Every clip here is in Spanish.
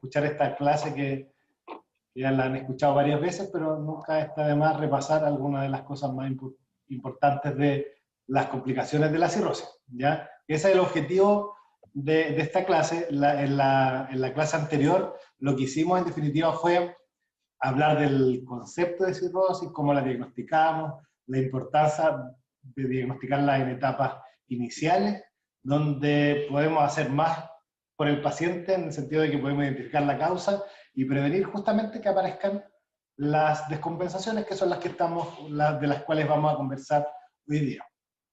escuchar esta clase que ya la han escuchado varias veces, pero nunca está de más repasar algunas de las cosas más importantes de las complicaciones de la cirrosis, ¿ya? Ese es el objetivo de esta clase. En la clase anterior, lo que hicimos en definitiva fue hablar del concepto de cirrosis, cómo la diagnosticamos, la importancia de diagnosticarla en etapas iniciales, donde podemos hacer más por el paciente, en el sentido de que podemos identificar la causa y prevenir justamente que aparezcan las descompensaciones, que son las que de las cuales vamos a conversar hoy día.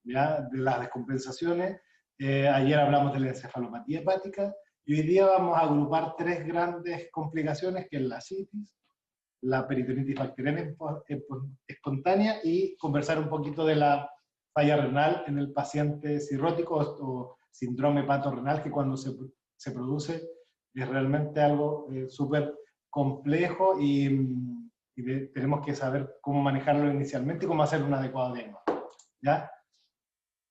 ¿Ya? De las descompensaciones, ayer hablamos de la encefalopatía hepática, y hoy día vamos a agrupar tres grandes complicaciones, que es la citis, la peritonitis bacteriana espontánea, y conversar un poquito de la falla renal en el paciente cirrótico o síndrome hepatorrenal, que cuando se produce es realmente algo súper complejo y tenemos que saber cómo manejarlo inicialmente y cómo hacer un adecuado diagnóstico. ¿Ya?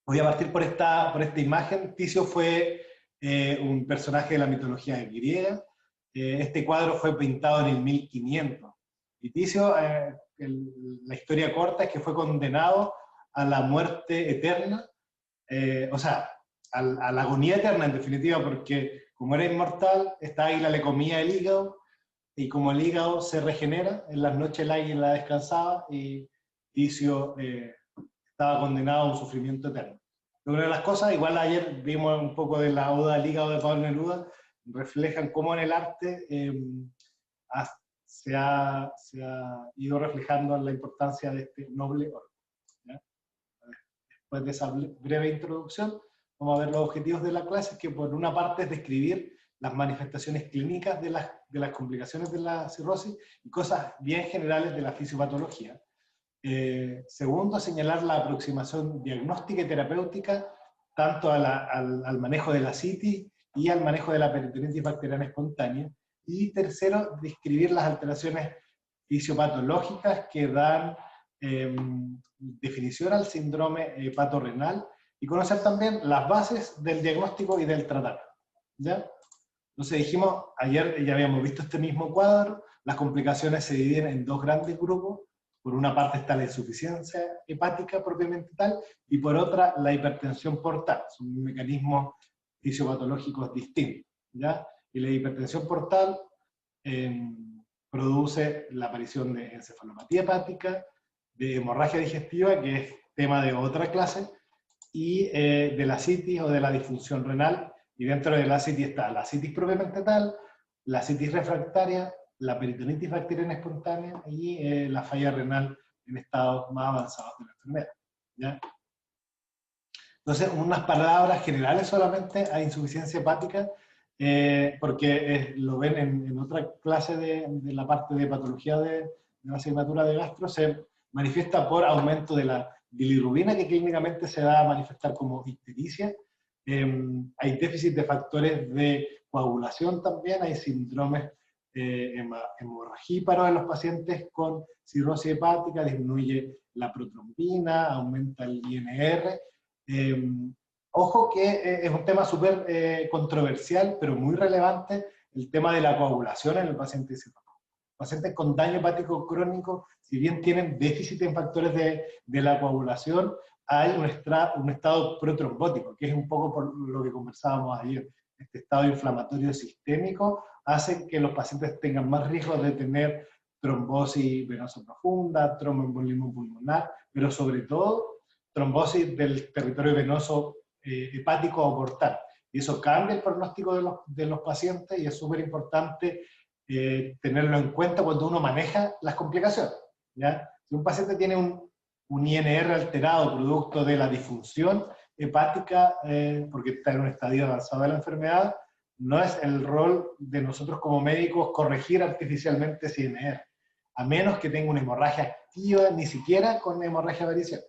Voy a partir por esta imagen. Ticio fue un personaje de la mitología griega. Este cuadro fue pintado en el 1500. Y Ticio, la historia corta es que fue condenado a la muerte eterna, o sea, a la agonía eterna en definitiva, porque como era inmortal, esta águila le comía el hígado, y como el hígado se regenera, en las noches el águila descansaba y Ticio estaba condenado a un sufrimiento eterno. Una de las cosas, igual ayer vimos un poco de la Oda al hígado de Pablo Neruda, reflejan cómo en el arte se ha ido reflejando la importancia de este noble órgano. ¿Ya? Después de esa breve introducción, vamos a ver los objetivos de la clase, que por una parte es describir las manifestaciones clínicas de las complicaciones de la cirrosis y cosas bien generales de la fisiopatología. Segundo, señalar la aproximación diagnóstica y terapéutica tanto al manejo de la citis y al manejo de la peritonitis bacteriana espontánea. Y tercero, describir las alteraciones fisiopatológicas que dan definición al síndrome hepatorrenal y conocer también las bases del diagnóstico y del tratamiento. ¿Ya? Entonces dijimos, ayer ya habíamos visto este mismo cuadro, las complicaciones se dividen en dos grandes grupos. Por una parte está la insuficiencia hepática propiamente tal, y por otra la hipertensión portal. Son mecanismos fisiopatológicos distintos, ¿ya? Y la hipertensión portal produce la aparición de encefalopatía hepática, de hemorragia digestiva, que es tema de otra clase, y de la citis o de la disfunción renal. Y dentro de la citis está la citis propiamente tal, la citis refractaria, la peritonitis bacteriana espontánea y la falla renal en estados más avanzados de la enfermedad. ¿Ya? Entonces, unas palabras generales solamente a insuficiencia hepática, porque lo ven en otra clase de la parte de patología de la asignatura de gastro, se manifiesta por aumento de la bilirrubina, que clínicamente se va a manifestar como ictericia. Hay déficit de factores de coagulación también, hay síndromes hemorragíparos en los pacientes con cirrosis hepática, disminuye la protrombina, aumenta el INR. Ojo que es un tema súper controversial, pero muy relevante, el tema de la coagulación en el paciente cirrótico. Pacientes con daño hepático crónico, si bien tienen déficit en factores de la coagulación, hay un estado protrombótico, que es un poco por lo que conversábamos ayer. Este estado inflamatorio sistémico hace que los pacientes tengan más riesgo de tener trombosis venosa profunda, tromboembolismo pulmonar, pero sobre todo trombosis del territorio venoso hepático o portal. Y eso cambia el pronóstico de los pacientes y es súper importante tenerlo en cuenta cuando uno maneja las complicaciones. ¿Ya? Si un paciente tiene un INR alterado producto de la disfunción hepática, porque está en un estadio avanzado de la enfermedad, no es el rol de nosotros como médicos corregir artificialmente ese INR, a menos que tenga una hemorragia activa, ni siquiera con hemorragia variciosa.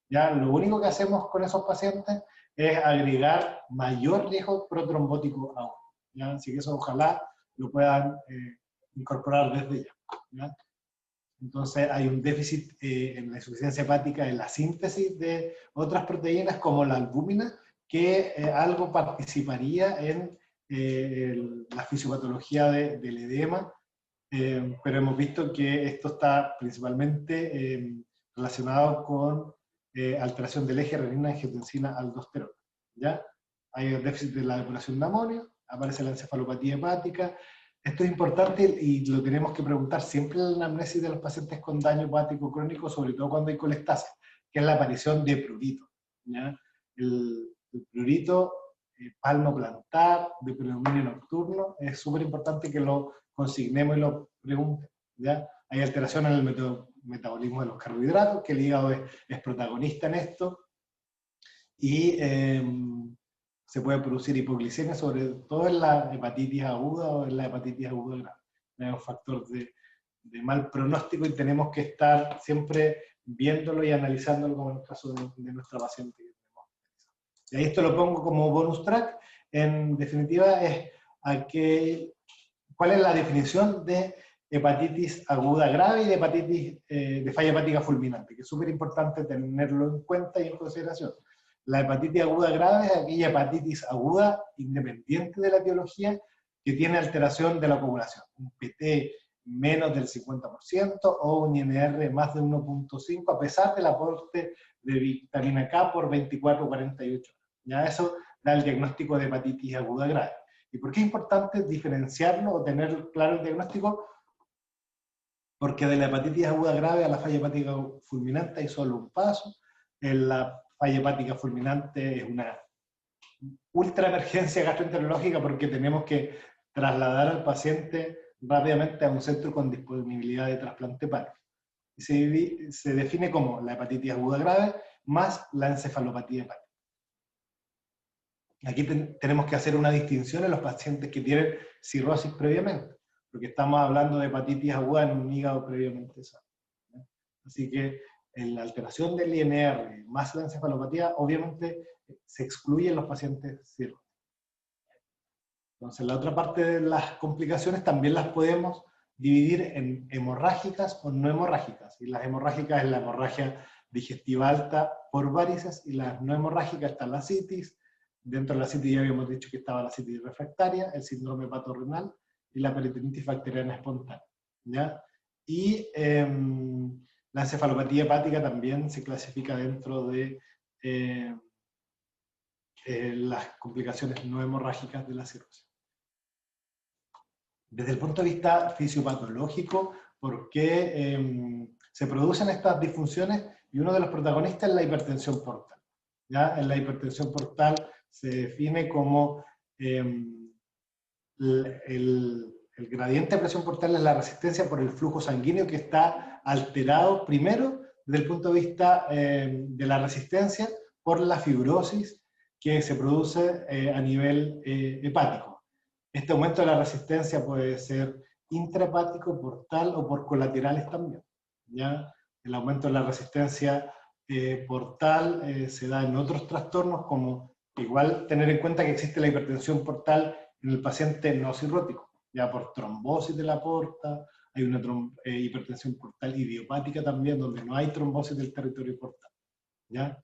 ¿Ya? Lo único que hacemos con esos pacientes es agregar mayor riesgo protrombótico aún. ¿Ya? Así que eso ojalá lo puedan incorporar desde ya. ¿Ya? Entonces hay un déficit en la insuficiencia hepática en la síntesis de otras proteínas como la albúmina, que algo participaría en la fisiopatología del edema, pero hemos visto que esto está principalmente relacionado con alteración del eje renina-angiotensina-aldosterona. ¿Ya? Hay un déficit de la depuración de amonio, aparece la encefalopatía hepática. Esto es importante y lo tenemos que preguntar siempre en la anamnesis de los pacientes con daño hepático crónico, sobre todo cuando hay colestasis, que es la aparición de prurito. ¿Ya? El prurito palmo-plantar, de predominio nocturno, es súper importante que lo consignemos y lo pregunten. ¿Ya? Hay alteración en el metabolismo de los carbohidratos, que el hígado es protagonista en esto, y se puede producir hipoglicemia, sobre todo en la hepatitis aguda o en la hepatitis aguda grave. Es un factor de mal pronóstico y tenemos que estar siempre viéndolo y analizándolo, como en el caso de nuestra paciente. Y ahí esto lo pongo como bonus track. En definitiva, es cuál es la definición de hepatitis aguda grave y de hepatitis de falla hepática fulminante, que es súper importante tenerlo en cuenta y en consideración. La hepatitis aguda grave es aquella hepatitis aguda independiente de la etiología que tiene alteración de la coagulación, un PT menos del 50% o un INR más de 1.5 a pesar del aporte de vitamina K por 24 o 48 horas. Ya eso da el diagnóstico de hepatitis aguda grave. ¿Y por qué es importante diferenciarlo o tener claro el diagnóstico? Porque de la hepatitis aguda grave a la falla hepática fulminante hay solo un paso. En la falla hepática fulminante es una ultra emergencia gastroenterológica porque tenemos que trasladar al paciente rápidamente a un centro con disponibilidad de trasplante hepático. Y se define como la hepatitis aguda grave más la encefalopatía hepática. Aquí tenemos que hacer una distinción en los pacientes que tienen cirrosis previamente, porque estamos hablando de hepatitis aguda en un hígado previamente sano. Así que en la alteración del INR más la encefalopatía, obviamente se excluyen los pacientes cirróticos. Entonces, la otra parte de las complicaciones también las podemos dividir en hemorrágicas o no hemorrágicas. Y las hemorrágicas es la hemorragia digestiva alta por varices, y las no hemorrágicas están la citis. Dentro de la citis ya habíamos dicho que estaba la citis refractaria, el síndrome hepatorenal y la peritonitis bacteriana espontánea. ¿Ya? Y la encefalopatía hepática también se clasifica dentro de las complicaciones no hemorrágicas de la cirrosis. Desde el punto de vista fisiopatológico, ¿por qué se producen estas disfunciones? Y uno de los protagonistas es la hipertensión portal. ¿Ya? En la hipertensión portal se define como el gradiente de presión portal es la resistencia por el flujo sanguíneo que está alterado primero desde el punto de vista de la resistencia por la fibrosis que se produce a nivel hepático. Este aumento de la resistencia puede ser intrahepático, portal o por colaterales también. ¿Ya? El aumento de la resistencia portal se da en otros trastornos, como igual tener en cuenta que existe la hipertensión portal en el paciente no cirrótico, ya por trombosis de la porta, hay una hipertensión portal idiopática también, donde no hay trombosis del territorio portal. ¿Ya?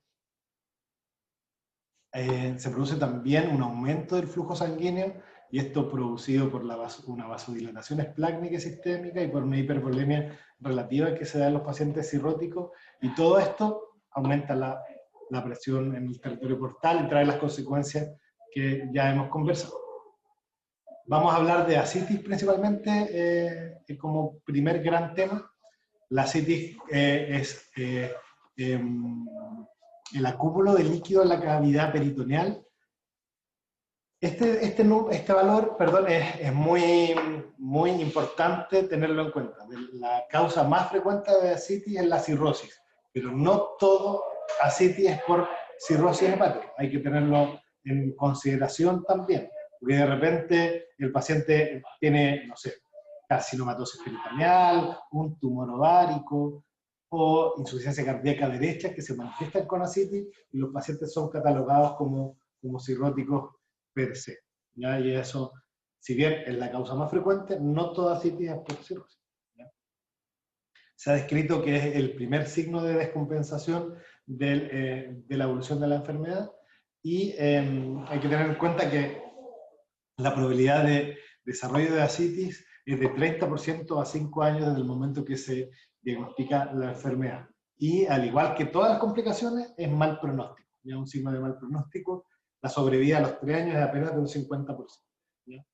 Se produce también un aumento del flujo sanguíneo, y esto producido por una vasodilatación esplácnica y sistémica y por una hipervolemia relativa que se da en los pacientes cirróticos, y todo esto aumenta la presión en el territorio portal y trae las consecuencias que ya hemos conversado. Vamos a hablar de ascitis principalmente como primer gran tema. La ascitis es el acúmulo de líquido en la cavidad peritoneal. Este valor, perdón, es muy importante tenerlo en cuenta. La causa más frecuente de ascitis es la cirrosis, pero no todo ascitis es por cirrosis hepática. Hay que tenerlo en consideración también, porque de repente el paciente tiene, no sé, carcinomatosis peritoneal, un tumor ovárico o insuficiencia cardíaca derecha que se manifiestan con ascitis, y los pacientes son catalogados como cirróticos per se. ¿Ya? Y eso, si bien es la causa más frecuente, no toda ascitis es por cirrosis. ¿Ya? Se ha descrito que es el primer signo de descompensación de la evolución de la enfermedad, y hay que tener en cuenta que la probabilidad de desarrollo de ascitis es de 30% a 5 años desde el momento que se diagnostica la enfermedad. Y al igual que todas las complicaciones, es mal pronóstico. Ya un signo de mal pronóstico, la sobrevida a los 3 años es apenas de un 50%. ¿Ya?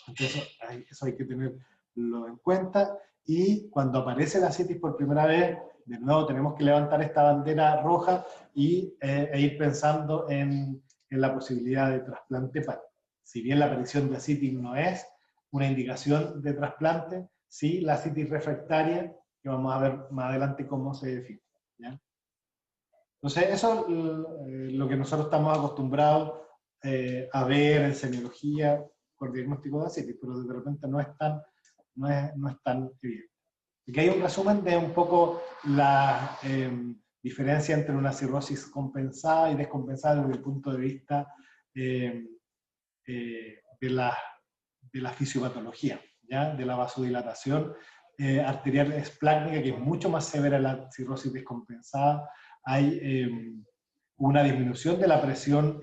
Entonces, eso hay que tenerlo en cuenta. Y cuando aparece la ascitis por primera vez, de nuevo tenemos que levantar esta bandera roja e ir pensando en la posibilidad de trasplante hepático. Si bien la aparición de ascitis no es una indicación de trasplante, sí la ascitis refractaria, que vamos a ver más adelante cómo se define. ¿Ya? Entonces, eso es lo que nosotros estamos acostumbrados a ver en semiología por diagnóstico de ascitis, pero de repente no es tan evidente. Aquí hay un resumen de un poco la diferencia entre una cirrosis compensada y descompensada desde el punto de vista de la fisiopatología, ¿ya? De la vasodilatación arterial esplácnica, que es mucho más severa en la cirrosis descompensada. Hay una disminución de la presión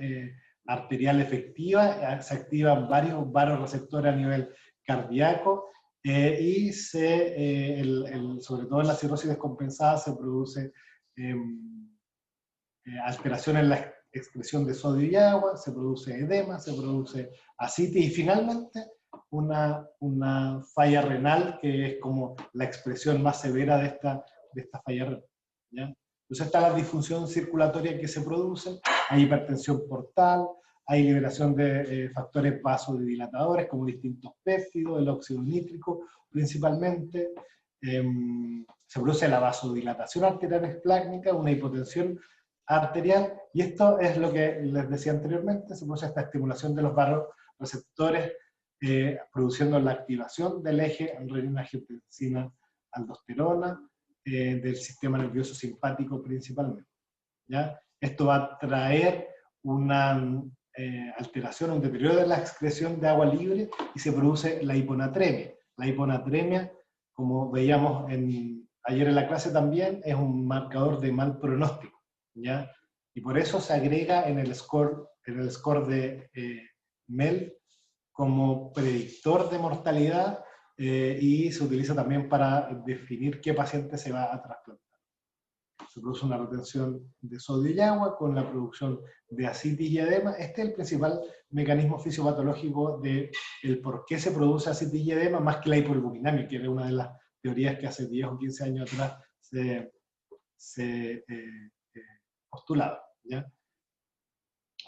arterial efectiva, se activan varios vasoreceptores a nivel cardíaco, y sobre todo en la cirrosis descompensada se produce alteración en la expresión de sodio y agua, se produce edema, se produce ascitis y finalmente una falla renal, que es como la expresión más severa de esta falla renal. ¿Ya? Entonces está la disfunción circulatoria que se produce, hay hipertensión portal, hay liberación de factores vasodilatadores como distintos péptidos, el óxido nítrico principalmente, se produce la vasodilatación arterial esplácnica, una hipotensión arterial, y esto es lo que les decía anteriormente, se produce esta estimulación de los vasoreceptores produciendo la activación del eje renina-angiotensina-aldosterona del sistema nervioso simpático principalmente. ¿Ya? Esto va a traer una alteración, un deterioro de la excreción de agua libre y se produce la hiponatremia. La hiponatremia, como veíamos ayer en la clase también, es un marcador de mal pronóstico. ¿Ya? Y por eso se agrega en el score de MEL como predictor de mortalidad y se utiliza también para definir qué paciente se va a trasplantar. Se produce una retención de sodio y agua con la producción de ascitis y edema. Este es el principal mecanismo fisiopatológico del por qué se produce ascitis y edema, más que la hipoalbuminemia, que era una de las teorías que hace 10 o 15 años atrás se postulaba. ¿Ya?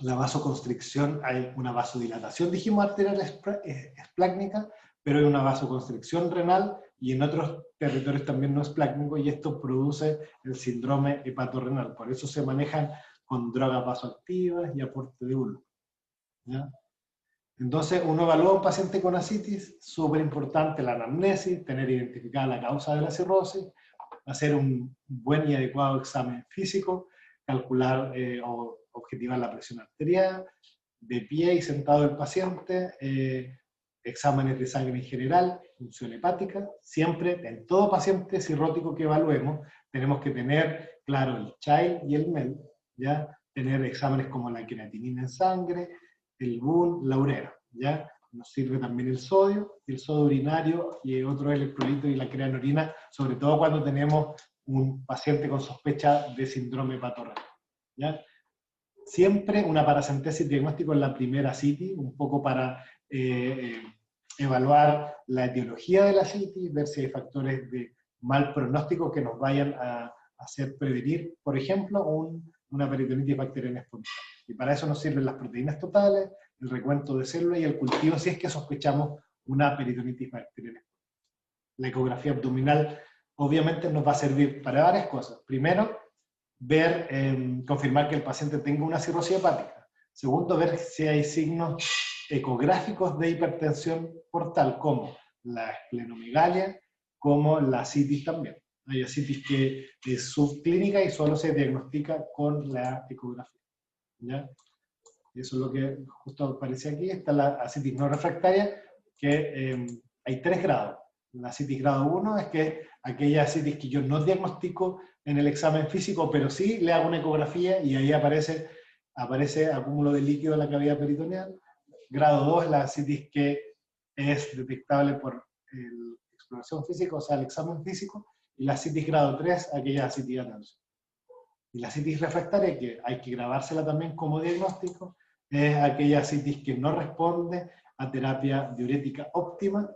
La vasoconstricción, hay una vasodilatación, dijimos, arterial esplácnica, pero hay una vasoconstricción renal y en otros territorios también no esplácnico, y esto produce el síndrome hepatorrenal. Por eso se manejan con drogas vasoactivas y aporte de glucosa. ¿Ya? Entonces, uno evalúa a un paciente con ascitis, súper importante la anamnesis, tener identificada la causa de la cirrosis, hacer un buen y adecuado examen físico, calcular o objetivar la presión arterial, de pie y sentado el paciente, exámenes de sangre en general, función hepática. Siempre, en todo paciente cirrótico que evaluemos, tenemos que tener claro el CHAI y el MEL, ¿ya? Tener exámenes como la creatinina en sangre, el BUN, la urea, ¿ya? Nos sirve también el sodio urinario y otros electrolitos y la creatinina, sobre todo cuando tenemos un paciente con sospecha de síndrome hepatorrenal. ¿Ya? Siempre una paracentesis diagnóstico en la primera ascitis, un poco para evaluar la etiología de la ascitis, ver si hay factores de mal pronóstico que nos vayan a hacer prevenir, por ejemplo, una peritonitis bacteriana espontánea. Y para eso nos sirven las proteínas totales, el recuento de células y el cultivo si es que sospechamos una peritonitis bacteriana espontánea. La ecografía abdominal obviamente nos va a servir para varias cosas. Primero, confirmar que el paciente tenga una cirrosis hepática. Segundo, ver si hay signos ecográficos de hipertensión portal, como la esplenomegalia, como la ascitis también. Hay ascitis que es subclínica y solo se diagnostica con la ecografía. ¿Ya? Eso es lo que justo aparece aquí. Está la ascitis no refractaria, que hay 3 grados. La ascitis grado 1 es que aquella ascitis que yo no diagnostico en el examen físico, pero sí le hago una ecografía y ahí aparece acúmulo de líquido en la cavidad peritoneal. grado 2 es la asitis que es detectable por la exploración física, o sea, el examen físico, y la asitis grado 3, aquella asitis de atención. Y la asitis refractaria, que hay que grabársela también como diagnóstico, es aquella asitis que no responde a terapia diurética óptima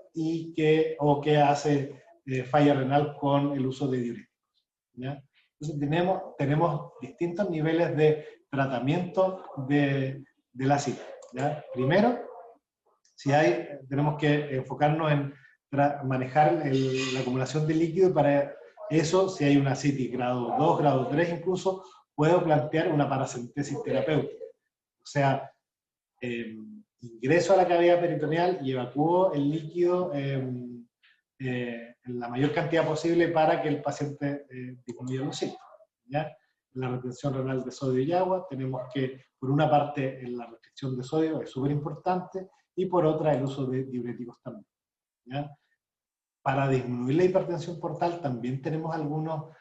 o que hace falla renal con el uso de diuréticos, ¿ya? Entonces tenemos distintos niveles de tratamiento de la asitis, ¿ya? Primero, tenemos que enfocarnos en manejar la acumulación de líquido, y para eso, si hay una asitis grado 2, grado 3 incluso, puedo plantear una paracentesis terapéutica. O sea, ingreso a la cavidad peritoneal y evacúo el líquido en la mayor cantidad posible para que el paciente disminuya los síntomas, ¿ya? La retención renal de sodio y agua, tenemos que, por una parte, la restricción de sodio es súper importante, y por otra, el uso de diuréticos también, ¿ya? Para disminuir la hipertensión portal también tenemos algunas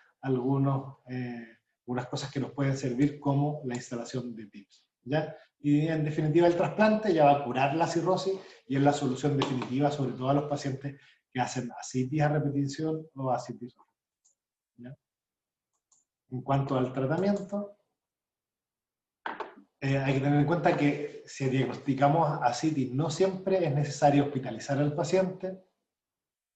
cosas que nos pueden servir, como la instalación de TIPS, ¿ya? Y en definitiva el trasplante ya va a curar la cirrosis y es la solución definitiva, sobre todo a los pacientes que hacen asitis a repetición o asitis, ¿ya? En cuanto al tratamiento, hay que tener en cuenta que si diagnosticamos asitis, no siempre es necesario hospitalizar al paciente.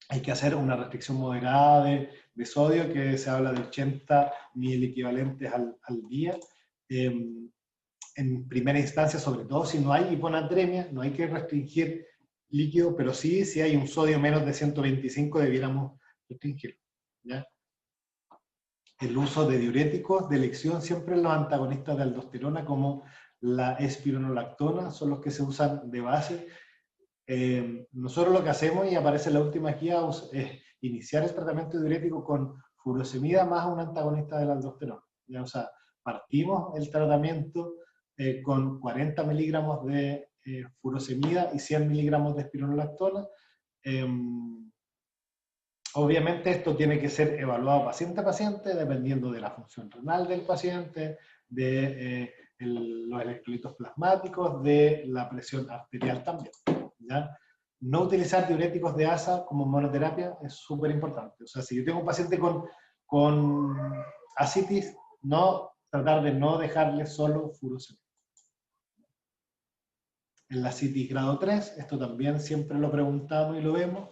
Hay que hacer una restricción moderada de sodio, que se habla de 80 mil equivalentes al día. En primera instancia, sobre todo si no hay hiponatremia, no hay que restringir líquido, pero sí, si hay un sodio menos de 125, debiéramos restringirlo, ¿ya? El uso de diuréticos de elección, siempre los antagonistas de aldosterona, como la espironolactona, son los que se usan de base. Nosotros lo que hacemos, y aparece en la última guía, es iniciar el tratamiento diurético con furosemida más un antagonista de la aldosterona, ¿ya? O sea, partimos el tratamiento con 40 miligramos de furosemida y 100 miligramos de espironolactona. Obviamente esto tiene que ser evaluado paciente a paciente, dependiendo de la función renal del paciente, de los electrolitos plasmáticos, de la presión arterial también, ¿ya? No utilizar diuréticos de ASA como monoterapia es súper importante. O sea, si yo tengo un paciente con asitis, tratar de no dejarle solo furosemida. En la asitis grado 3, esto también siempre lo preguntamos y lo vemos.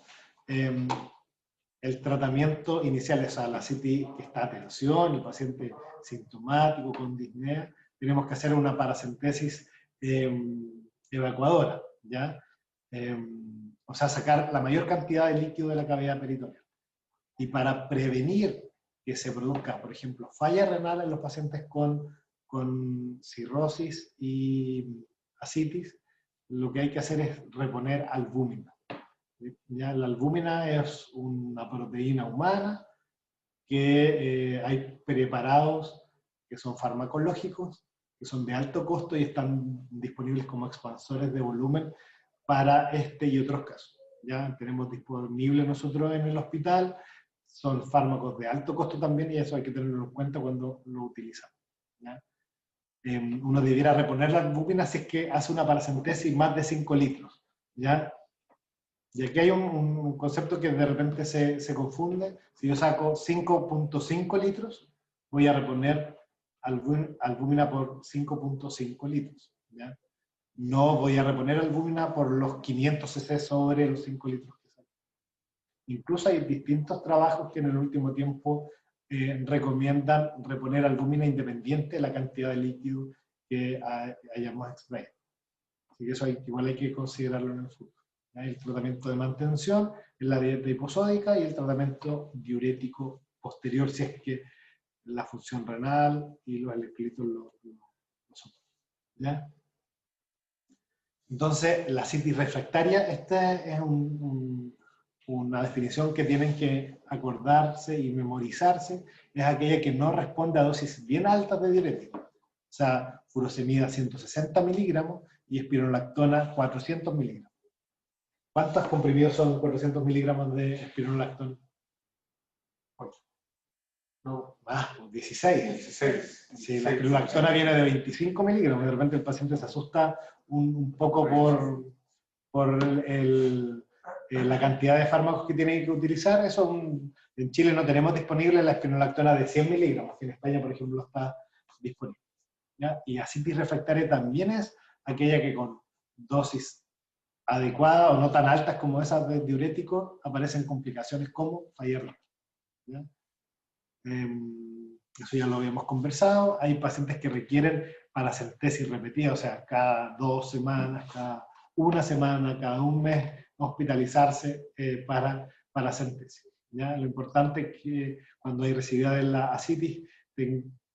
El tratamiento inicial, o sea, la asitis que está a tensión, el paciente sintomático con disnea, tenemos que hacer una paracentesis evacuadora, ¿ya? O sea, sacar la mayor cantidad de líquido de la cavidad peritoneal. Y para prevenir que se produzca, por ejemplo, falla renal en los pacientes con cirrosis y asitis, lo que hay que hacer es reponer albúmina. Ya, la albúmina es una proteína humana que hay preparados que son farmacológicos, que son de alto costo y están disponibles como expansores de volumen para este y otros casos. Ya tenemos disponible nosotros en el hospital, son fármacos de alto costo también, y eso hay que tenerlo en cuenta cuando lo utilizamos, ¿ya? Uno debiera reponer la albúmina si es que hace una paracentesis más de 5 litros, ¿ya? Y aquí hay un concepto que de repente se confunde. Si yo saco 5.5 litros, voy a reponer albúmina por 5.5 litros, ¿ya? No voy a reponer albúmina por los 500 cc sobre los 5 litros que salen. Incluso hay distintos trabajos que en el último tiempo recomiendan reponer albúmina independiente de la cantidad de líquido que hayamos extraído. Así que eso igual hay que considerarlo en el futuro. El tratamiento de mantención, la dieta hiposódica y el tratamiento diurético posterior, si es que la función renal y los electrolitos lo soportan, ¿ya? Entonces, la asitis refractaria, esta es una definición que tienen que acordarse y memorizarse, es aquella que no responde a dosis bien altas de diurético. O sea, furosemida 160 miligramos y espironolactona 400 miligramos. ¿Cuántos comprimidos son 400 miligramos de espironolactona? 8. No, más, 16. 16. Sí, la espironolactona viene de 25 miligramos, de repente el paciente se asusta un poco por la cantidad de fármacos que tiene que utilizar. Eso en Chile no tenemos disponible la espironolactona de 100 miligramos, que en España, por ejemplo, está disponible, ¿ya? Y asitis refractaria también es aquella que con dosis adecuadas o no tan altas como esas de diurético aparecen complicaciones como falla renal, ¿ya? Eso ya lo habíamos conversado. Hay pacientes que requieren paracentesis repetida, o sea, cada 2 semanas, cada 1 semana, cada 1 mes, hospitalizarse para paracentesis, ¿ya? Lo importante es que cuando hay residuos de la asitis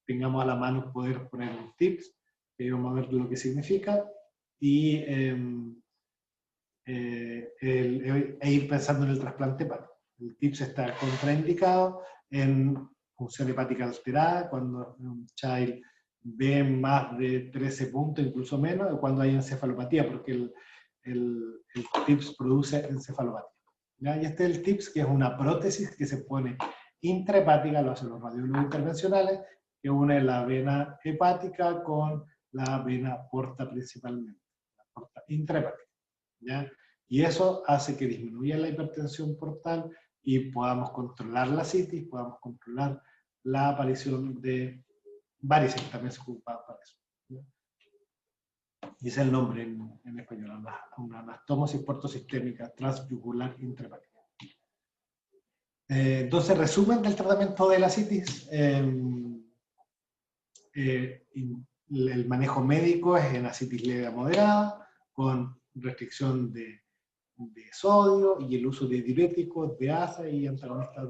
tengamos a la mano poder poner un tips, que vamos a ver lo que significa, y ir pensando en el trasplante hepático. El tips está contraindicado en función hepática alterada, cuando un child ve más de 13 puntos, incluso menos, o cuando hay encefalopatía, porque el TIPS produce encefalopatía, ¿ya? Y este es el TIPS, que es una prótesis que se pone intrahepática, lo hacen los radiólogos intervencionales, que une la vena hepática con la vena porta principalmente, la porta intrahepática, ¿ya? Y eso hace que disminuya la hipertensión portal y podamos controlar la citis, podamos controlar la aparición de varices, también se ocupa para eso, ¿ya? Y es el nombre en español, una anastomosis portosistémica transyugular intrahepática. Entonces, resumen del tratamiento de la citis. El manejo médico es en asitis leve a moderada, con restricción de sodio y el uso de diuréticos, de ASA y antagonistas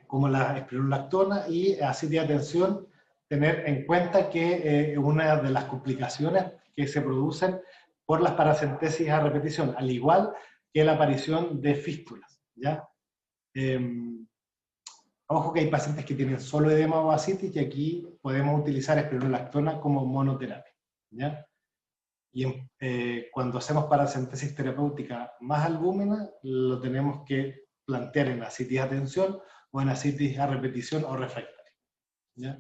como la espironolactona, y así de atención, tener en cuenta que una de las complicaciones que se producen por las paracentesis a repetición, al igual que la aparición de fístulas, ¿ya? Ojo que hay pacientes que tienen solo edema o asitis, y aquí podemos utilizar espironolactona como monoterapia, ¿ya? Y cuando hacemos paracentesis terapéutica más albúmina, lo tenemos que plantear en asitis a tensión o en asitis a repetición o refractaria, ¿ya?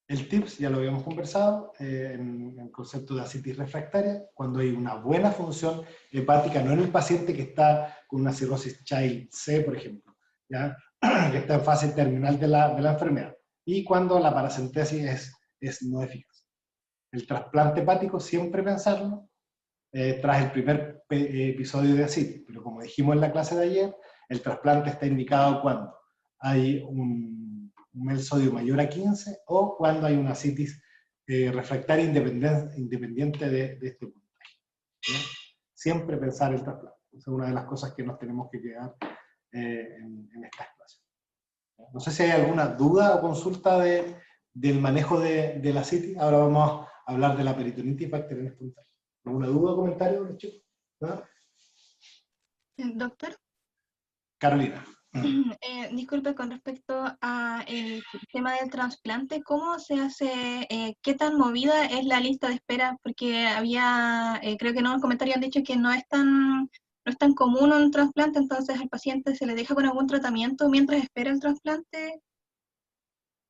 El TIPS ya lo habíamos conversado en el concepto de asitis refractaria, cuando hay una buena función hepática, no en el paciente que está con una cirrosis Child C, por ejemplo, ¿ya? Que está en fase terminal de la enfermedad, y cuando la paracentesis es no eficaz. El trasplante hepático, siempre pensarlo tras el primer episodio de asitis, pero como dijimos en la clase de ayer, el trasplante está indicado cuando hay un MEL sodio mayor a 15 o cuando hay una asitis refractaria independiente de este puntaje, ¿ya? Siempre pensar el trasplante. Esa es una de las cosas que nos tenemos que quedar en estas clases. No sé si hay alguna duda o consulta del manejo de la asitis. Ahora vamos a hablar de la peritonitis bacteriana espontánea. ¿Alguna duda o comentario, los chicos? ¿No? Doctor, Carolina. disculpe, con respecto a el tema del trasplante, ¿cómo se hace, qué tan movida es la lista de espera? Porque había, creo que en un comentario han dicho que no es tan común un trasplante, entonces al paciente se le deja con algún tratamiento mientras espera el trasplante.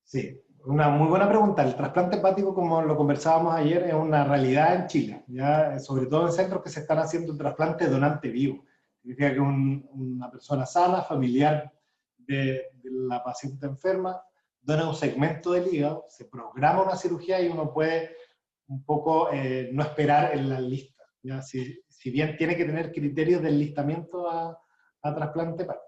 Sí, una muy buena pregunta. El trasplante hepático, como lo conversábamos ayer, es una realidad en Chile, ¿ya? Sobre todo en centros que se están haciendo un trasplante donante vivo. Significa que una persona sana, familiar de la paciente enferma, dona un segmento del hígado, se programa una cirugía y uno puede un poco no esperar en la lista, ¿ya? Si bien tiene que tener criterios de enlistamiento a trasplante hepático.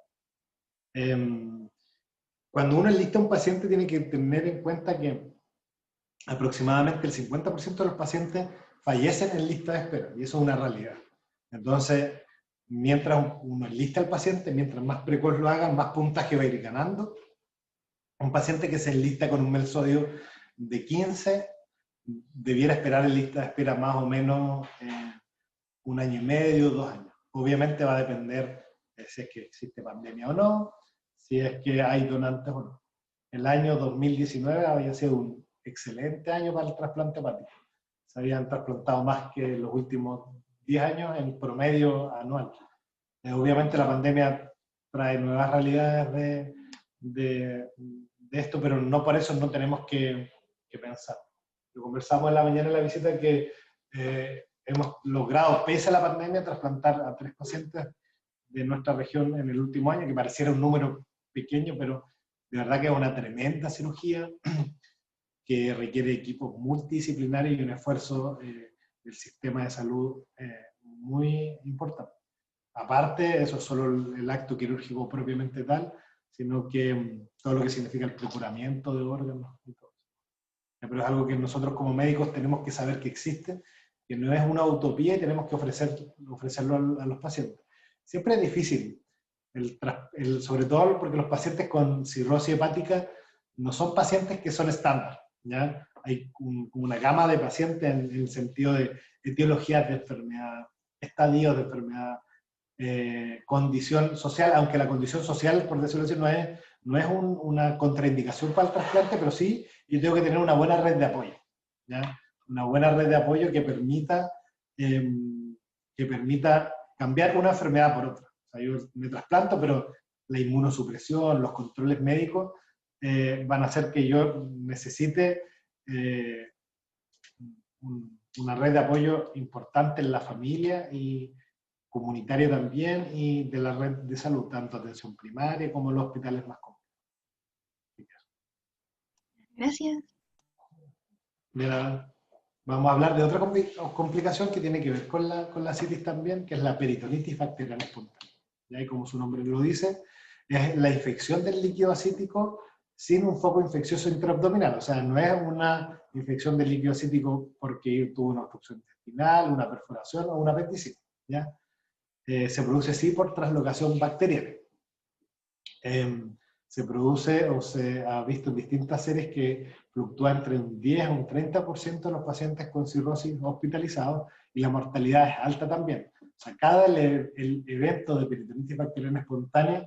Cuando uno enlista a un paciente, tiene que tener en cuenta que aproximadamente el 50% de los pacientes fallecen en lista de espera, y eso es una realidad. Entonces, mientras uno enlista al paciente, mientras más precoz lo hagan, más puntaje va a ir ganando. Un paciente que se enlista con un MEL sodio de 15 debiera esperar en lista de espera más o menos 1 año y medio, 2 años. Obviamente va a depender de si es que existe pandemia o no, si es que hay donantes o no. El año 2019 había sido un excelente año para el trasplante hepático. Se habían trasplantado más que los últimos 10 años en promedio anual. Obviamente la pandemia trae nuevas realidades de esto, pero no por eso no tenemos que pensar. Lo conversamos en la mañana en la visita que hemos logrado, pese a la pandemia, trasplantar a 3 pacientes de nuestra región en el último año, que pareciera un número pequeño, pero de verdad que es una tremenda cirugía que requiere equipos multidisciplinarios y un esfuerzo del sistema de salud muy importante. Aparte, eso es solo el acto quirúrgico propiamente tal, sino que todo lo que significa el procuramiento de órganos y todo eso. Pero es algo que nosotros como médicos tenemos que saber que existe, que no es una utopía y tenemos que ofrecerlo a los pacientes. Siempre es difícil, sobre todo porque los pacientes con cirrosis hepática no son pacientes que son estándar, ¿ya? Hay una gama de pacientes en el sentido de etiologías de enfermedad, estadios de enfermedad, condición social, aunque la condición social, por decirlo así, no es una contraindicación para el trasplante, pero sí yo tengo que tener una buena red de apoyo, ¿ya? Una buena red de apoyo que permita cambiar una enfermedad por otra. O sea, yo me trasplanto, pero la inmunosupresión, los controles médicos van a hacer que yo necesite una red de apoyo importante en la familia y comunitaria también, y de la red de salud, tanto atención primaria como los hospitales más complejos. Gracias. Vamos a hablar de otra complicación que tiene que ver con la citis también, que es la peritonitis bacteriana espontánea. Y como su nombre lo dice, es la infección del líquido acítico sin un foco infeccioso intraabdominal. O sea, no es una infección del líquido acítico porque tuvo una obstrucción intestinal, una perforación o una apendicitis, ¿ya? Se produce sí por translocación bacteriana. Se produce o se ha visto en distintas series que fluctúa entre un 10 o un 30% de los pacientes con cirrosis hospitalizados, y la mortalidad es alta también. O sea, cada el evento de peritonitis bacteriana espontánea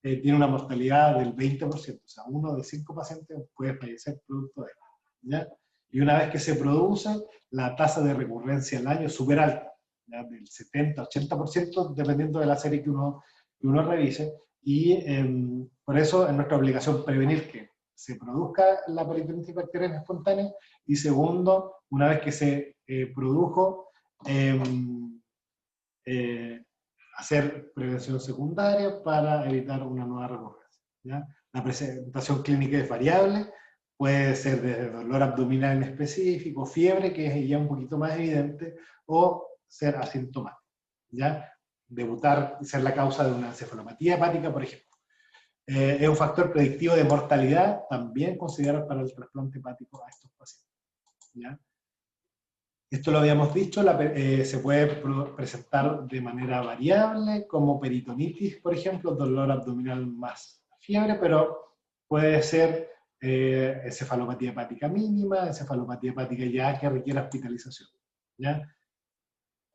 tiene una mortalidad del 20%. O sea, 1 de 5 pacientes puede fallecer producto de esto, ¿ya? Y una vez que se produce, la tasa de recurrencia al año es súper alta, ¿ya? Del 70-80%, dependiendo de la serie que uno revise. Y por eso es nuestra obligación prevenir que se produzca la peritonitis bacteriana espontánea, y segundo, una vez que se produjo, hacer prevención secundaria para evitar una nueva recurrencia, ¿ya? La presentación clínica es variable, puede ser de dolor abdominal en específico, fiebre, que es ya un poquito más evidente, o ser asintomático, ¿ya? Debutar, ser la causa de una encefalopatía hepática, por ejemplo. Es un factor predictivo de mortalidad, también considerado para el trasplante hepático a estos pacientes, ¿ya? Esto lo habíamos dicho, se puede presentar de manera variable, como peritonitis, por ejemplo, dolor abdominal más fiebre, pero puede ser encefalopatía hepática mínima, encefalopatía hepática ya que requiere hospitalización, ¿ya?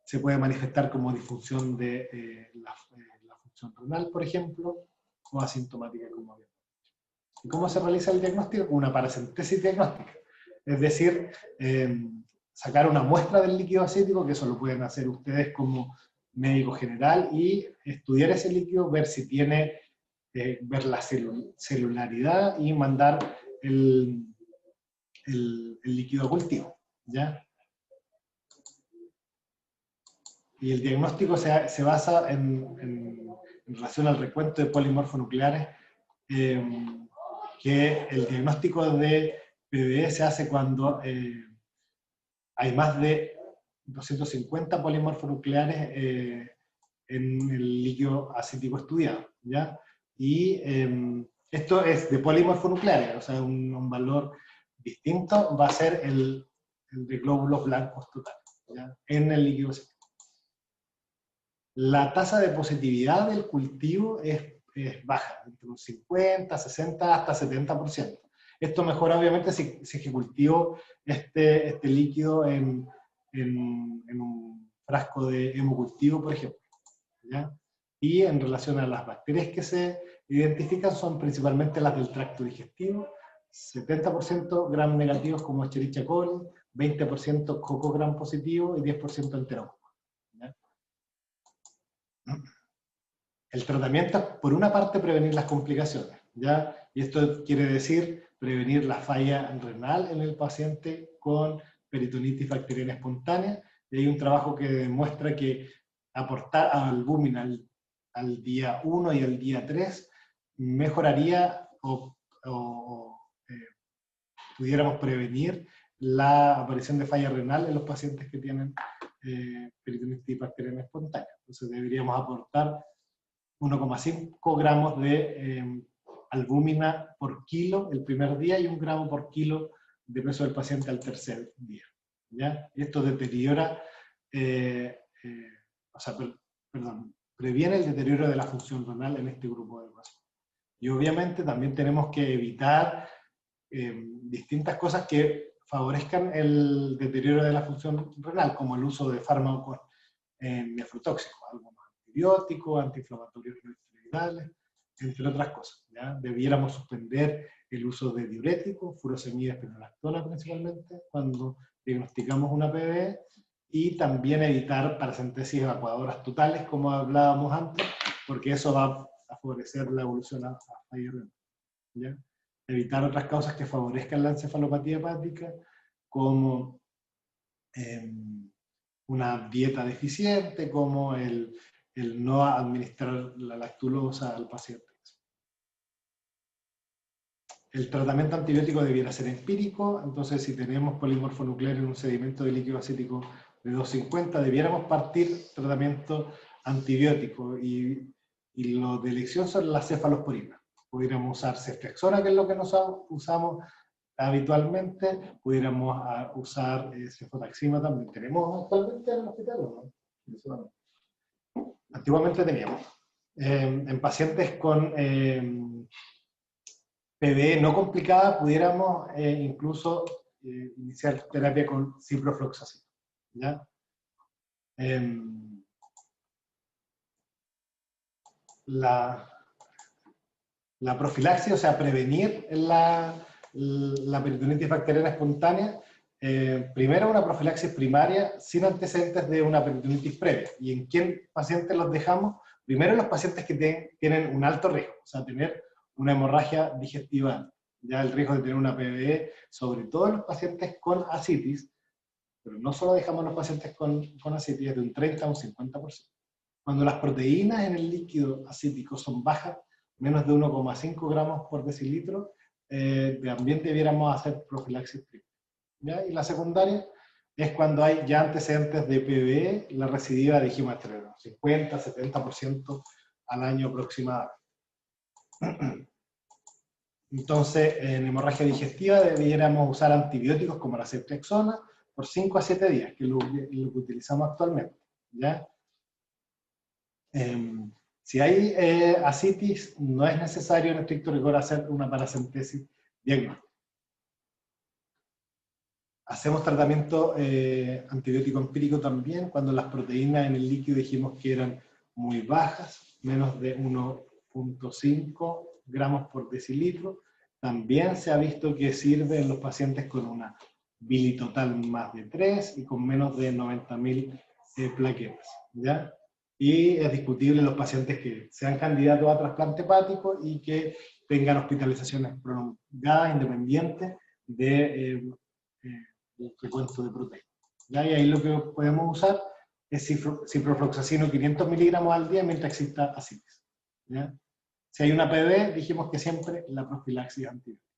Se puede manifestar como disfunción de la función renal, por ejemplo, o asintomática, como habíamos dicho. ¿Y cómo se realiza el diagnóstico? Una paracentesis diagnóstica, es decir, sacar una muestra del líquido acético, que eso lo pueden hacer ustedes como médico general, y estudiar ese líquido, ver si tiene, ver la celularidad y mandar el líquido a cultivo, ¿ya? Y el diagnóstico se basa en relación al recuento de polimorfonucleares, que el diagnóstico de PBE se hace cuando hay más de 250 polimorfonucleares en el líquido acético estudiado, ¿ya? Y esto es de polimorfonucleares, o sea, un valor distinto va a ser el de glóbulos blancos total, ¿ya? En el líquido acético. La tasa de positividad del cultivo es baja, entre un 50, 60, hasta 70%. Esto mejora obviamente si es que cultivo este líquido en un frasco de hemocultivo, por ejemplo, ¿ya? Y en relación a las bacterias que se identifican, son principalmente las del tracto digestivo, 70% gram negativos como Escherichia coli, 20% Coco gram positivo y 10% Enterococcus. El tratamiento es, por una parte, prevenir las complicaciones, ¿ya? Y esto quiere decir prevenir la falla renal en el paciente con peritonitis bacteriana espontánea. Y hay un trabajo que demuestra que aportar albúmina al día 1 y al día 3 mejoraría pudiéramos prevenir la aparición de falla renal en los pacientes que tienen peritonitis bacteriana espontánea. Entonces deberíamos aportar 1,5 gramos de albúmina por kilo el primer día y 1 gramo por kilo de peso del paciente al tercer día. ¿Ya? Y esto deteriora, previene el deterioro de la función renal en este grupo de pacientes. Y obviamente también tenemos que evitar distintas cosas que favorezcan el deterioro de la función renal, como el uso de fármacos nefrotóxicos, algunos antibióticos, antiinflamatorios no esteroidales, entre otras cosas. ¿Ya? Debiéramos suspender el uso de diuréticos, furosemida y espinolactona principalmente, cuando diagnosticamos una PBE, y también evitar paracentesis evacuadoras totales, como hablábamos antes, porque eso va a favorecer la evolución a falla renal. ¿Ya? Evitar otras causas que favorezcan la encefalopatía hepática, como una dieta deficiente, como el no administrar la lactulosa al paciente. El tratamiento antibiótico debiera ser empírico, entonces si tenemos polimorfo nuclear en un sedimento de líquido acético de 250, debiéramos partir tratamiento antibiótico, y lo de elección son las cefalosporinas. Pudiéramos usar ceftriaxona, que es lo que usamos habitualmente, pudiéramos usar cefotaxima también. ¿Tenemos actualmente en el hospital o no? Antiguamente teníamos. En pacientes con PBE no complicada, pudiéramos incluso iniciar terapia con ciprofloxacino. ¿Ya? La profilaxis, o sea, prevenir la peritonitis bacteriana espontánea, primero una profilaxis primaria sin antecedentes de una peritonitis previa. ¿Y en qué pacientes los dejamos? Primero en los pacientes que tienen un alto riesgo, o sea, tener una hemorragia digestiva, ya el riesgo de tener una PBE, sobre todo en los pacientes con ascitis, pero no solo dejamos los pacientes con ascitis, es de un 30 a un 50%. Cuando las proteínas en el líquido acítico son bajas, menos de 1,5 gramos por decilitro, también debiéramos hacer profilaxis primaria. ¿Ya? Y la secundaria es cuando hay ya antecedentes de PBE, la recidiva de gimatreno, 50-70% al año aproximadamente. Entonces, en hemorragia digestiva debiéramos usar antibióticos como la ceftriaxona por 5 a 7 días, que es lo que utilizamos actualmente. ¿Ya? Si hay ascitis, no es necesario en estricto rigor hacer una paracentesis diagnóstica. Hacemos tratamiento antibiótico empírico también cuando las proteínas en el líquido dijimos que eran muy bajas, menos de 1,5 gramos por decilitro. También se ha visto que sirve en los pacientes con una bili total más de 3 y con menos de 90.000 plaquetas. ¿Ya? Y es discutible en los pacientes que sean candidatos a trasplante hepático y que tengan hospitalizaciones prolongadas, independientes del recuento de proteínas. ¿Ya? Y ahí lo que podemos usar es ciprofloxacino 500 miligramos al día mientras exista ascitis. ¿Ya? Si hay una PB, dijimos que siempre la profilaxis antibiótica.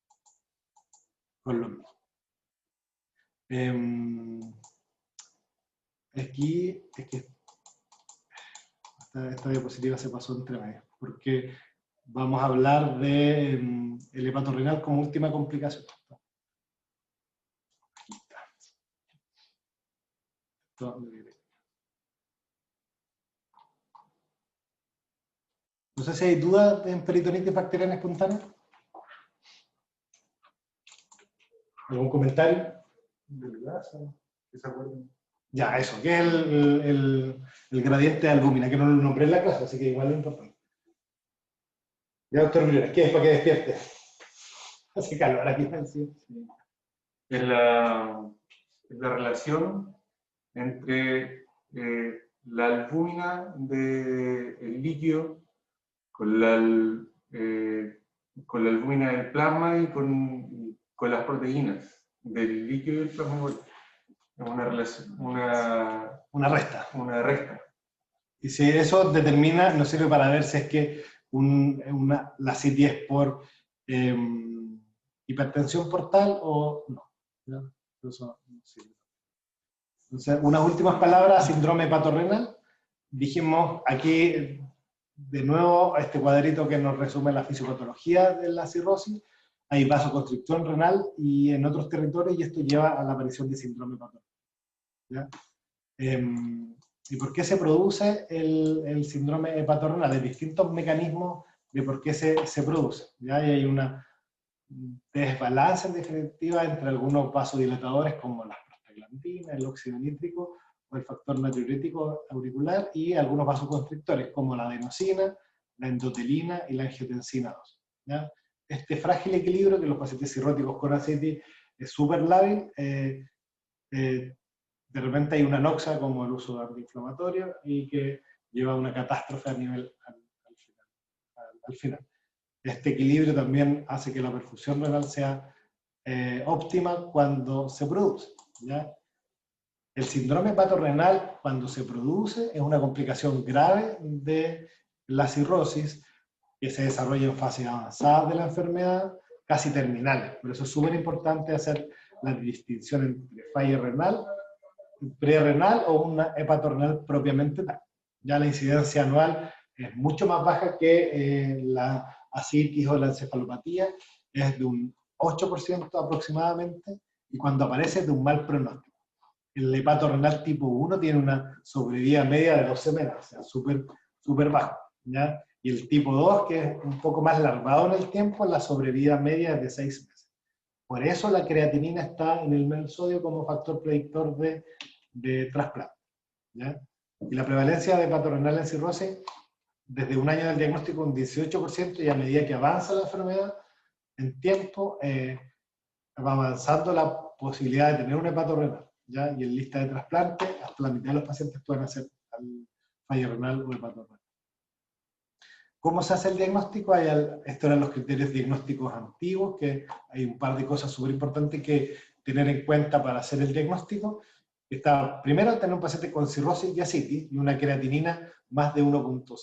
Con lo mismo. Aquí es que esta diapositiva se pasó entre medio, porque vamos a hablar de el hepatorrenal como última complicación. No sé si hay dudas en peritonitis bacteriana espontánea. ¿Algún comentario? ¿Que se acuerden? Ya, eso, que es el gradiente de albúmina, que no lo nombré en la clase, así que igual es importante. Ya, doctor Rivera, ¿qué es para que despierte? Hace calor aquí. Sí. Es la relación entre la albúmina del líquido con con la albúmina del plasma y con las proteínas del líquido y del plasma igual. Es una relación, Una resta. una recta. Y si eso determina, nos sirve para ver si es que la CITI es por hipertensión portal o no. ¿Ya? Eso no sirve. Entonces, unas últimas palabras, síndrome hepatorrenal. Dijimos aquí, de nuevo, este cuadrito que nos resume la fisiopatología de la cirrosis. Hay vasoconstricción renal y en otros territorios, y esto lleva a la aparición de síndrome hepatorrenal. ¿Ya? ¿Y por qué se produce el síndrome hepatorrenal? Hay distintos mecanismos de por qué se produce. ¿Ya? Y hay una desbalance en definitiva entre algunos vasodilatadores como las prostaglandinas, el óxido nítrico o el factor natriurético auricular, y algunos vasoconstrictores como la adenosina, la endotelina y la angiotensina 2. ¿Ya? Este frágil equilibrio que en los pacientes cirróticos con ascitis es súper lábil. De repente hay una anoxia como el uso de antiinflamatorio y que lleva a una catástrofe a nivel al final. Este equilibrio también hace que la perfusión renal sea óptima cuando se produce. ¿Ya? El síndrome hepatorrenal, cuando se produce, es una complicación grave de la cirrosis que se desarrolla en fases avanzadas de la enfermedad, casi terminales. Por eso es súper importante hacer la distinción entre falla renal, prerrenal o una hepatorrenal propiamente tal. Ya la incidencia anual es mucho más baja que la ascitis o la encefalopatía, es de un 8% aproximadamente, y cuando aparece es de un mal pronóstico. El hepatorrenal tipo 1 tiene una sobrevida media de 12 meses, o sea, súper bajo. ¿Ya? Y el tipo 2, que es un poco más larvado en el tiempo, la sobrevida media es de 6 meses. Por eso la creatinina está en el mesosodio como factor predictor de trasplante. ¿Ya? Y la prevalencia de hepatorrenal en cirrosis, desde un año del diagnóstico, un 18%, y a medida que avanza la enfermedad, en tiempo, va avanzando la posibilidad de tener un hepatorrenal. ¿Ya? Y en lista de trasplante, hasta la mitad de los pacientes pueden hacer falla renal o hepatorrenal. ¿Cómo se hace el diagnóstico? Estos eran los criterios diagnósticos antiguos, que hay un par de cosas súper importantes que tener en cuenta para hacer el diagnóstico. Está, primero, tener un paciente con cirrosis y ascitis y una creatinina más de 1.6.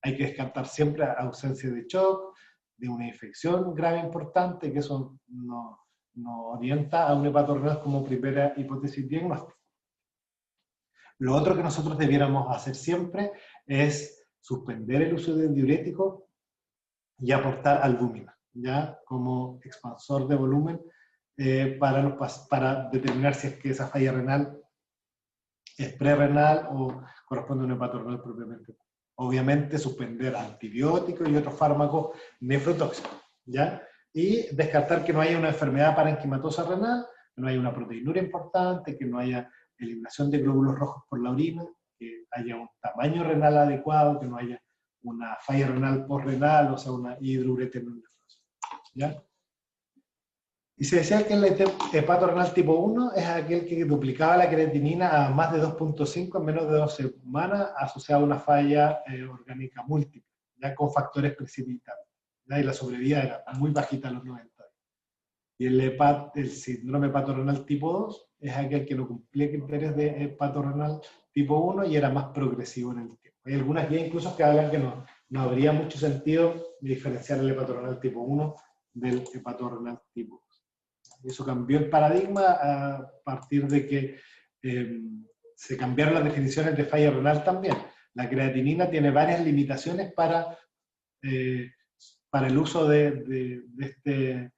Hay que descartar siempre ausencia de shock, de una infección grave importante, que eso nos orienta a un hepatorrenal como primera hipótesis diagnóstica. Lo otro que nosotros debiéramos hacer siempre es suspender el uso de diuréticos y aportar albúmina, ¿ya? Como expansor de volumen para determinar si es que esa falla renal es prerrenal o corresponde a un hepatorrenal propiamente. Obviamente suspender antibióticos y otros fármacos nefrotóxicos, ¿ya? Y descartar que no haya una enfermedad parenquimatosa renal, que no haya una proteinúria importante, que no haya eliminación de glóbulos rojos por la orina, que haya un tamaño renal adecuado, que no haya una falla renal postrenal, o sea, una hidroureteronefrosis. ¿Ya? Y se decía que el hepatorrenal tipo 1 es aquel que duplicaba la creatinina a más de 2.5 en menos de 2 semanas, asociado a una falla orgánica múltiple, ya con factores precipitantes. ¿Ya? Y la sobrevida era muy bajita a los 90. Y el síndrome hepatorrenal tipo 2 es aquel que no cumplía criterios de hepatorrenal tipo 1 y era más progresivo en el tiempo. Hay algunas guías incluso que hablan que no habría mucho sentido diferenciar el hepatorrenal tipo 1 del hepatorrenal tipo 2. Y eso cambió el paradigma a partir de que se cambiaron las definiciones de falla renal también. La creatinina tiene varias limitaciones para el uso de este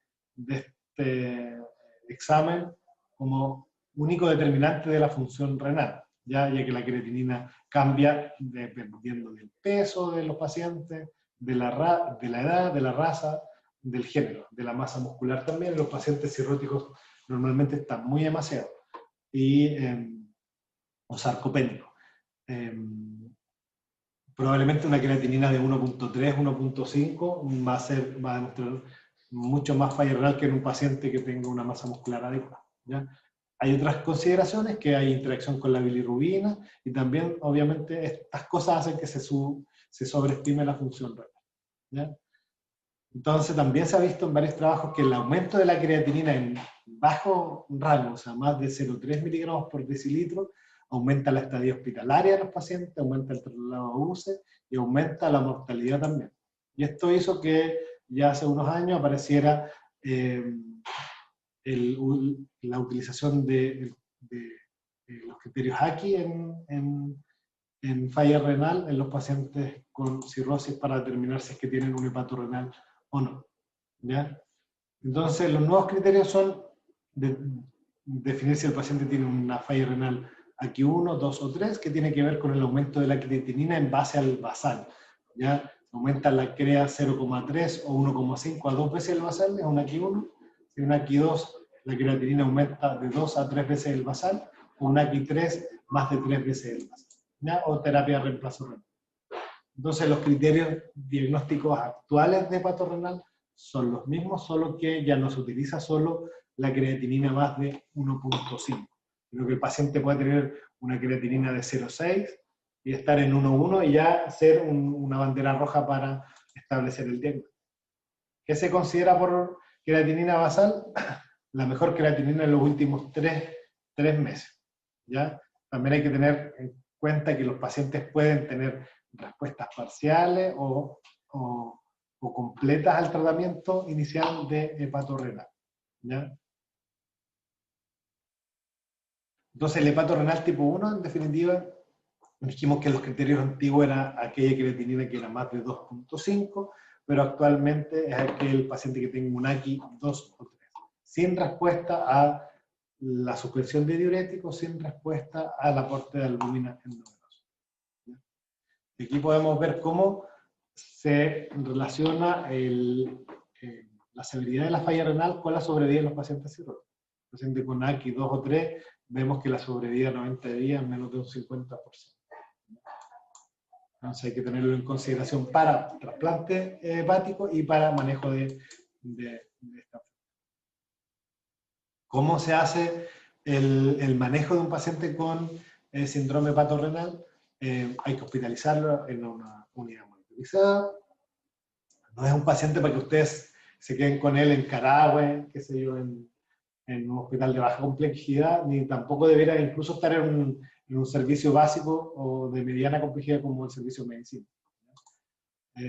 examen como único determinante de la función renal, ya que la creatinina cambia dependiendo del peso de los pacientes, de la edad, de la raza, del género, de la masa muscular también. Los pacientes cirróticos normalmente están muy emaciados o sarcopénicos. Probablemente una creatinina de 1.3, 1.5 va a demostrar mucho más falla renal que en un paciente que tenga una masa muscular adecuada. ¿Ya? Hay otras consideraciones, que hay interacción con la bilirrubina, y también, obviamente, estas cosas hacen que se sobreestime la función renal. ¿Ya? Entonces también se ha visto en varios trabajos que el aumento de la creatinina en bajo rango, o sea, más de 0,3 miligramos por decilitro, aumenta la estadía hospitalaria de los pacientes, aumenta el traslado a UCI y aumenta la mortalidad también. Y esto hizo que ya hace unos años apareciera la utilización de los criterios ACI en falla renal en los pacientes con cirrosis para determinar si es que tienen un hepato renal o no. ¿Ya? Entonces, los nuevos criterios son definir si el paciente tiene una falla renal aquí 1, 2 o 3, que tiene que ver con el aumento de la creatinina en base al basal. ¿Ya? Aumenta la CREA 0,3 o 1,5 a 2 veces el basal, es un aquí 1. Si un aquí 2, la creatinina aumenta de 2 a 3 veces el basal, o un aquí 3, más de 3 veces el basal. ¿Ya? O terapia de reemplazo renal. Entonces, los criterios diagnósticos actuales de hepato renal son los mismos, solo que ya no se utiliza solo la creatinina más de 1,5, sino que el paciente puede tener una creatinina de 0,6 y estar en 1,1 y ya ser una bandera roja para establecer el diagnóstico. ¿Qué se considera por creatinina basal? La mejor creatinina en los últimos 3 meses. ¿Ya? También hay que tener en cuenta que los pacientes pueden tener respuestas parciales o completas al tratamiento inicial de hepato renal. ¿Ya? Entonces, el hepato renal tipo 1, en definitiva, dijimos que los criterios antiguos era aquella creatinina que era más de 2,5, pero actualmente es aquel paciente que tenga un ACI 2 o 3, sin respuesta a la suspensión de diuréticos, sin respuesta al aporte de albúmina endovenosa. Aquí podemos ver cómo se relaciona la severidad de la falla renal con la sobrevida de los pacientes cirróticos. Pacientes con ACI 2 o 3, vemos que la sobrevida a 90 días es menos de un 50%. Entonces hay que tenerlo en consideración para trasplante hepático y para manejo de esta. ¿Cómo se hace el manejo de un paciente con síndrome hepatorrenal? Hay que hospitalizarlo en una unidad monitorizada. No es un paciente para que ustedes se queden con él en Carahue, qué sé yo, en un hospital de baja complejidad, ni tampoco debería incluso estar en un servicio básico o de mediana complejidad como el servicio de medicina.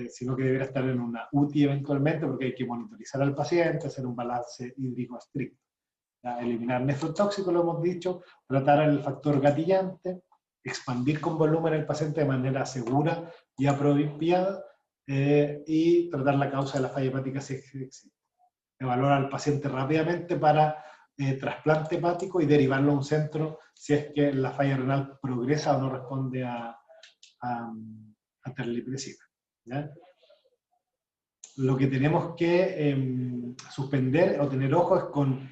Sino que debería estar en una UTI eventualmente, porque hay que monitorizar al paciente, hacer un balance hídrico estricto. Eliminar nefrotóxicos, lo hemos dicho, tratar el factor gatillante, expandir con volumen el paciente de manera segura y apropiada, y tratar la causa de la falla hepática si existe. Evaluar al paciente rápidamente para trasplante hepático y derivarlo a un centro si es que la falla renal progresa o no responde a terlipresina. ¿Ya? Lo que tenemos que suspender o tener ojo es con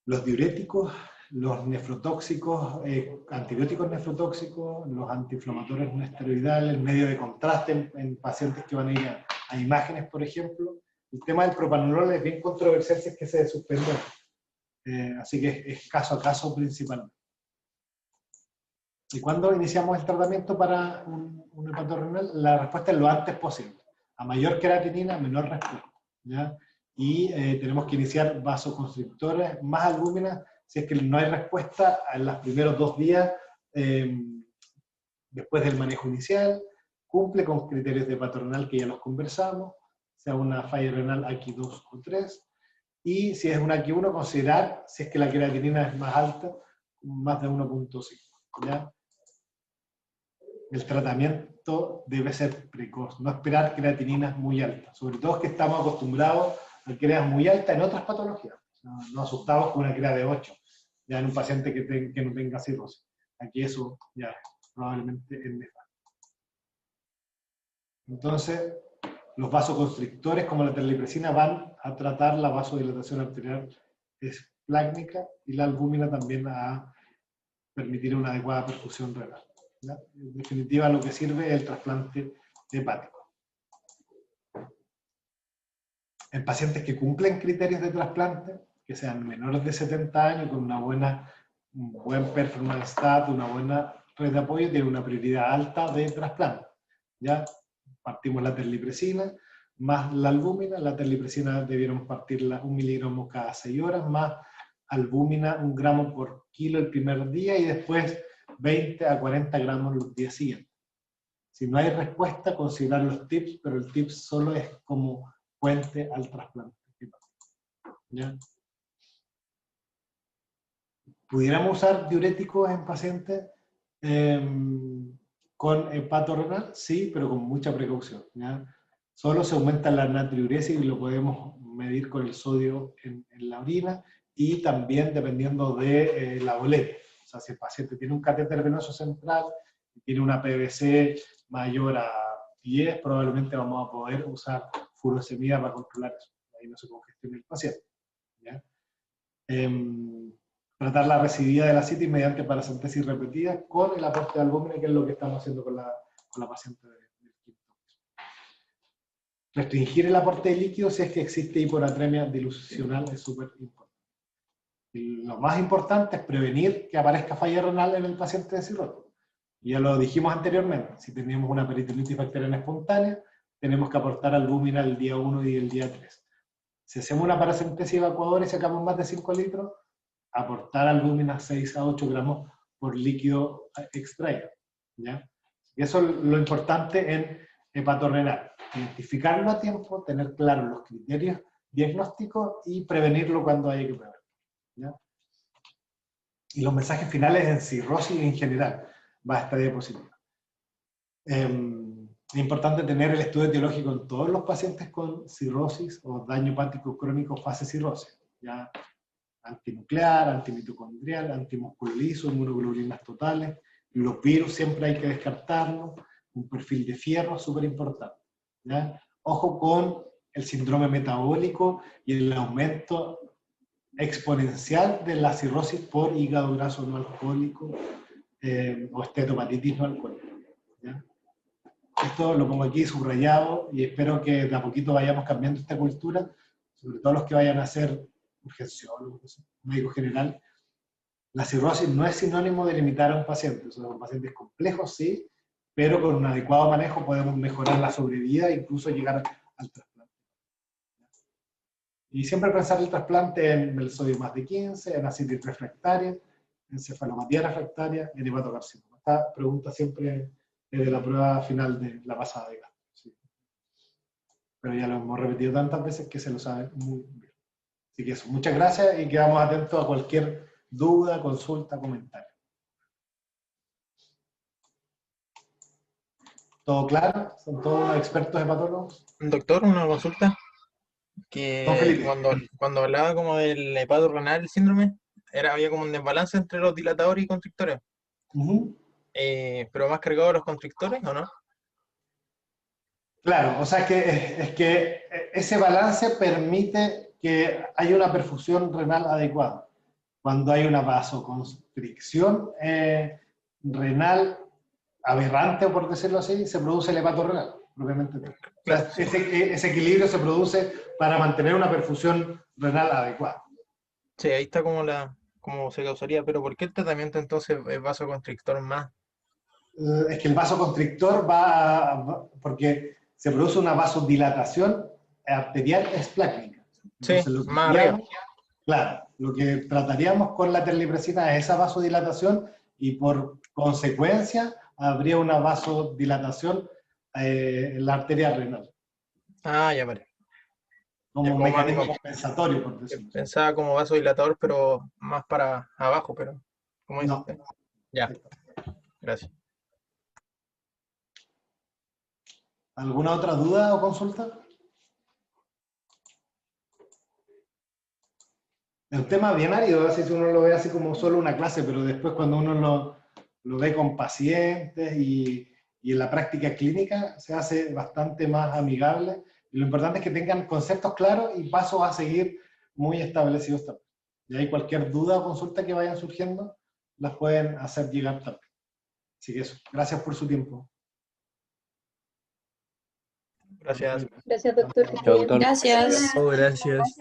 los diuréticos, los nefrotóxicos, antibióticos nefrotóxicos, los antiinflamatorios no esteroidales, medio de contraste en pacientes que van a ir a imágenes, por ejemplo. El tema del propanolol es bien controversial si es que se suspende. Así que es caso a caso principalmente. ¿Y cuándo iniciamos el tratamiento para un hepato renal? La respuesta es lo antes posible. A mayor creatinina, menor respuesta. ¿Ya? Y tenemos que iniciar vasoconstrictores más albúmina si es que no hay respuesta en los primeros 2 días después del manejo inicial, cumple con criterios de hepato renal que ya los conversamos, sea una falla renal aquí 2 o 3, y si es una aquí 1, considerar si es que la creatinina es más alta, más de 1,5. ¿Ya? El tratamiento debe ser precoz, no esperar creatininas muy altas, sobre todo es que estamos acostumbrados a creas muy altas en otras patologías, no asustados con una crea de 8, ya en un paciente que no tenga cirrosis. Aquí eso ya probablemente es nefasto. Entonces, los vasoconstrictores como la terlipresina van a tratar la vasodilatación arterial esplácnica y la albúmina también a permitir una adecuada perfusión renal. ¿Ya? En definitiva, lo que sirve es el trasplante hepático. En pacientes que cumplen criterios de trasplante, que sean menores de 70 años, con un buen performance stat, una buena red de apoyo, tiene una prioridad alta de trasplante. ¿Ya? Partimos la terlipresina, más la albúmina. La terlipricina debiéramos partirla 1 miligramo cada 6 horas, más albúmina 1 gramo por kilo el primer día y después 20 a 40 gramos los días siguientes. Si no hay respuesta, considerar los tips, pero el tip solo es como puente al trasplante. ¿Ya? ¿Pudiéramos usar diuréticos en pacientes con hepato renal? Sí, pero con mucha precaución. ¿Ya? Solo se aumenta la natriuresis y lo podemos medir con el sodio en la orina y también dependiendo de la boletia. O sea, si el paciente tiene un catéter venoso central y tiene una PVC mayor a 10, probablemente vamos a poder usar furosemida para controlar eso. Ahí no se congestiona el paciente. ¿Ya? Tratar la residuidad de la citis mediante paracentesis repetida con el aporte de albúmina, que es lo que estamos haciendo con la paciente del quinto. Restringir el aporte de líquido si es que existe hiponatremia dilucional es súper importante. Y lo más importante es prevenir que aparezca falla renal en el paciente de cirrosis. Ya lo dijimos anteriormente, si tenemos una peritonitis bacteriana espontánea, tenemos que aportar albúmina el día 1 y el día 3. Si hacemos una paracentesis evacuadora y sacamos más de 5 litros, aportar albúmina 6 a 8 gramos por líquido extraído. ¿Ya? Y eso es lo importante en hepatorrenal. Identificarlo a tiempo, tener claros los criterios diagnósticos y prevenirlo cuando haya que prevenirlo. ¿Ya? Y los mensajes finales en cirrosis en general. Va a esta diapositiva. Es importante tener el estudio etiológico en todos los pacientes con cirrosis o daño hepático crónico fase cirrosis. ¿Ya? Antinuclear, antimitocondrial, antimusculo liso, inmunoglobulinas totales. Los virus siempre hay que descartarlos. Un perfil de fierro súper importante. ¿Ya? Ojo con el síndrome metabólico y el aumento exponencial de la cirrosis por hígado graso no alcohólico o estetopatitis no alcohólica. ¿Ya? Esto lo pongo aquí subrayado y espero que de a poquito vayamos cambiando esta cultura, sobre todo los que vayan a ser urgenciólogos, médico general. La cirrosis no es sinónimo de limitar a un paciente. Son pacientes complejos, sí, pero con un adecuado manejo podemos mejorar la sobrevida e incluso llegar al trasplante. Y siempre pensar el trasplante en el sodio más de 15, en ascitis refractaria, en cefalopatía refractaria, en hepatocarcinoma. Esta pregunta siempre es de la prueba final de la pasada de Castro. ¿Sí? Pero ya lo hemos repetido tantas veces que se lo sabe muy bien. Así que eso, muchas gracias y quedamos atentos a cualquier duda, consulta, comentario. ¿Todo claro? ¿Son todos unos expertos hepatólogos? Doctor, una consulta. Que cuando hablaba como del hepato renal, el síndrome, había como un desbalance entre los dilatadores y constrictores. Pero más cargado a los constrictores, ¿o no? Claro, o sea es que ese balance permite que haya una perfusión renal adecuada. Cuando hay una vasoconstricción renal aberrante, por decirlo así, se produce el hepato renal, propiamente. O sea, ese equilibrio se produce para mantener una perfusión renal adecuada. Sí, ahí está como se causaría, pero ¿por qué el tratamiento entonces es vasoconstrictor más? Es que el vasoconstrictor porque se produce una vasodilatación arterial esplácnica. Sí, más arriba. Claro, lo que trataríamos con la terlipricina es esa vasodilatación y por consecuencia habría una vasodilatación en la arteria renal. Ah, ya vale. Como un mecanismo compensatorio, por decirlo. Pensaba como vasodilatador, pero más para abajo, pero como no. Ya, gracias. ¿Alguna otra duda o consulta? Es un tema bien árido, si uno lo ve así como solo una clase, pero después cuando uno lo ve con pacientes y en la práctica clínica se hace bastante más amigable. Y lo importante es que tengan conceptos claros y pasos a seguir muy establecidos también. Y ahí cualquier duda o consulta que vayan surgiendo, las pueden hacer llegar también. Así que eso, gracias por su tiempo. Gracias. Gracias, doctor. Chao, doctor. Gracias. Gracias.